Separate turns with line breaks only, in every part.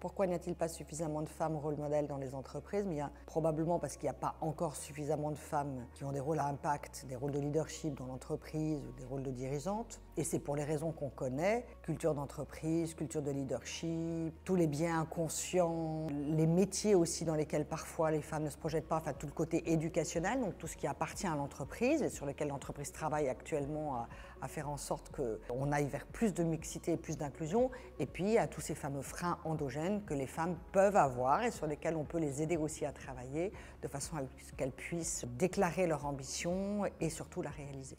Pourquoi n'y a-t-il pas suffisamment de femmes rôle modèles dans les entreprises? Mais probablement parce qu'il n'y a pas encore suffisamment de femmes qui ont des rôles à impact, des rôles de leadership dans l'entreprise ou des rôles de dirigeantes. Et c'est pour les raisons qu'on connaît, culture d'entreprise, culture de leadership, tous les biens inconscients, les métiers aussi dans lesquels parfois les femmes ne se projettent pas, enfin tout le côté éducationnel, donc tout ce qui appartient à l'entreprise et sur lequel l'entreprise travaille actuellement à faire en sorte qu'on aille vers plus de mixité et plus d'inclusion, et puis à tous ces fameux freins endogènes que les femmes peuvent avoir et sur lesquels on peut les aider aussi à travailler de façon à ce qu'elles puissent déclarer leur ambition et surtout la réaliser.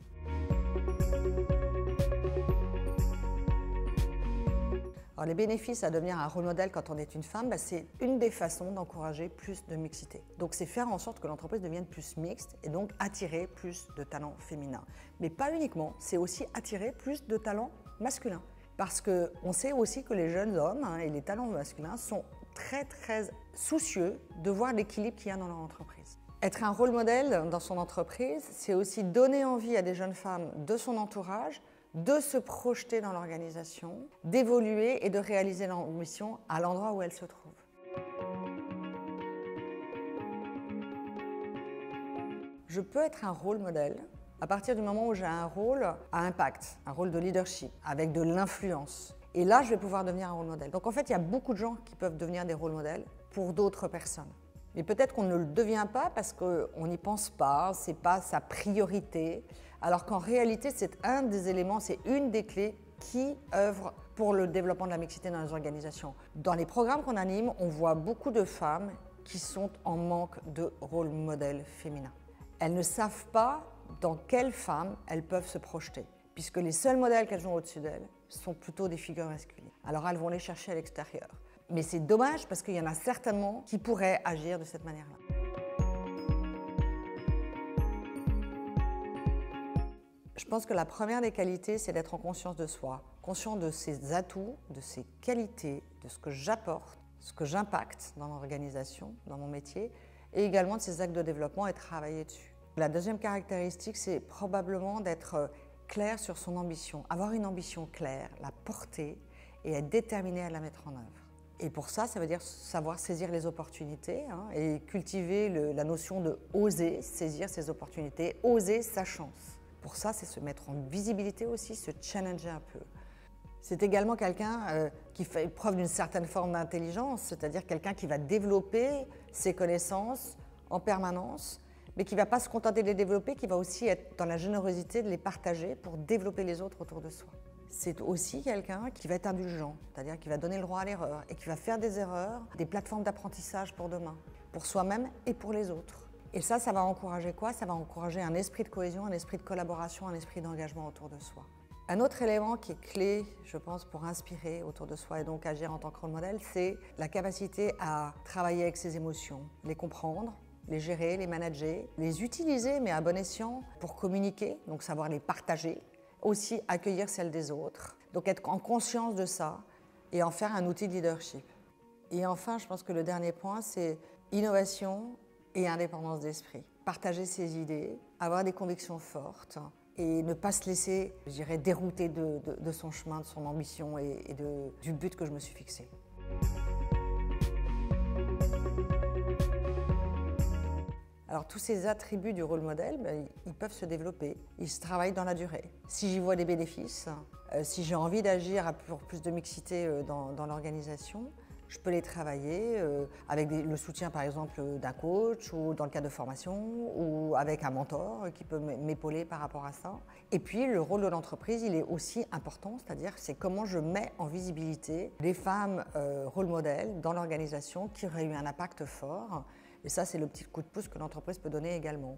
Alors, les bénéfices à devenir un rôle modèle quand on est une femme, c'est une des façons d'encourager plus de mixité. Donc c'est faire en sorte que l'entreprise devienne plus mixte et donc attirer plus de talents féminins. Mais pas uniquement, c'est aussi attirer plus de talents masculins. Parce qu'on sait aussi que les jeunes hommes et les talents masculins sont très soucieux de voir l'équilibre qu'il y a dans leur entreprise. Être un rôle modèle dans son entreprise, c'est aussi donner envie à des jeunes femmes de son entourage de se projeter dans l'organisation, d'évoluer et de réaliser leur mission à l'endroit où elles se trouvent. Je peux être un rôle modèle à partir du moment où j'ai un rôle à impact, un rôle de leadership, avec de l'influence. Et là, je vais pouvoir devenir un rôle modèle. Donc en fait, il y a beaucoup de gens qui peuvent devenir des rôles modèles pour d'autres personnes. Mais peut-être qu'on ne le devient pas parce qu'on n'y pense pas, ce n'est pas sa priorité, alors qu'en réalité, c'est un des éléments, c'est une des clés qui œuvrent pour le développement de la mixité dans les organisations. Dans les programmes qu'on anime, on voit beaucoup de femmes qui sont en manque de rôle modèle féminin. Elles ne savent pas dans quelles femmes elles peuvent se projeter, puisque les seuls modèles qu'elles ont au-dessus d'elles sont plutôt des figures masculines. Alors elles vont les chercher à l'extérieur. Mais c'est dommage parce qu'il y en a certainement qui pourraient agir de cette manière-là. Je pense que la première des qualités, c'est d'être en conscience de soi, conscient de ses atouts, de ses qualités, de ce que j'apporte, ce que j'impacte dans l'organisation, dans mon métier, et également de ses actes de développement et travailler dessus. La deuxième caractéristique, c'est probablement d'être clair sur son ambition, avoir une ambition claire, la porter et être déterminé à la mettre en œuvre. Et pour ça, ça veut dire savoir saisir les opportunités et cultiver la notion de oser saisir ses opportunités, oser sa chance. Pour ça, c'est se mettre en visibilité aussi, se challenger un peu. C'est également quelqu'un qui fait preuve d'une certaine forme d'intelligence, c'est-à-dire quelqu'un qui va développer ses connaissances en permanence, mais qui ne va pas se contenter de les développer, qui va aussi être dans la générosité de les partager pour développer les autres autour de soi. C'est aussi quelqu'un qui va être indulgent, c'est-à-dire qui va donner le droit à l'erreur et qui va faire des erreurs, des plateformes d'apprentissage pour demain, pour soi-même et pour les autres. Et ça va encourager quoi? Ça va encourager un esprit de cohésion, un esprit de collaboration, un esprit d'engagement autour de soi. Un autre élément qui est clé, je pense, pour inspirer autour de soi et donc agir en tant que rôle modèle, c'est la capacité à travailler avec ses émotions, les comprendre, les gérer, les manager, les utiliser, mais à bon escient, pour communiquer, donc savoir les partager, aussi accueillir celles des autres, donc être en conscience de ça et en faire un outil de leadership. Et enfin, je pense que le dernier point, c'est innovation et indépendance d'esprit. Partager ses idées, avoir des convictions fortes et ne pas se laisser, je dirais, dérouter de son chemin, de son ambition et du but que je me suis fixé. Alors tous ces attributs du rôle modèle, ils peuvent se développer, ils se travaillent dans la durée. Si j'y vois des bénéfices, si j'ai envie d'agir pour plus de mixité dans l'organisation, je peux les travailler avec le soutien par exemple d'un coach ou dans le cadre de formation ou avec un mentor qui peut m'épauler par rapport à ça. Et puis le rôle de l'entreprise, il est aussi important, c'est-à-dire c'est comment je mets en visibilité les femmes rôle modèles dans l'organisation qui auraient eu un impact fort. Et ça, c'est le petit coup de pouce que l'entreprise peut donner également.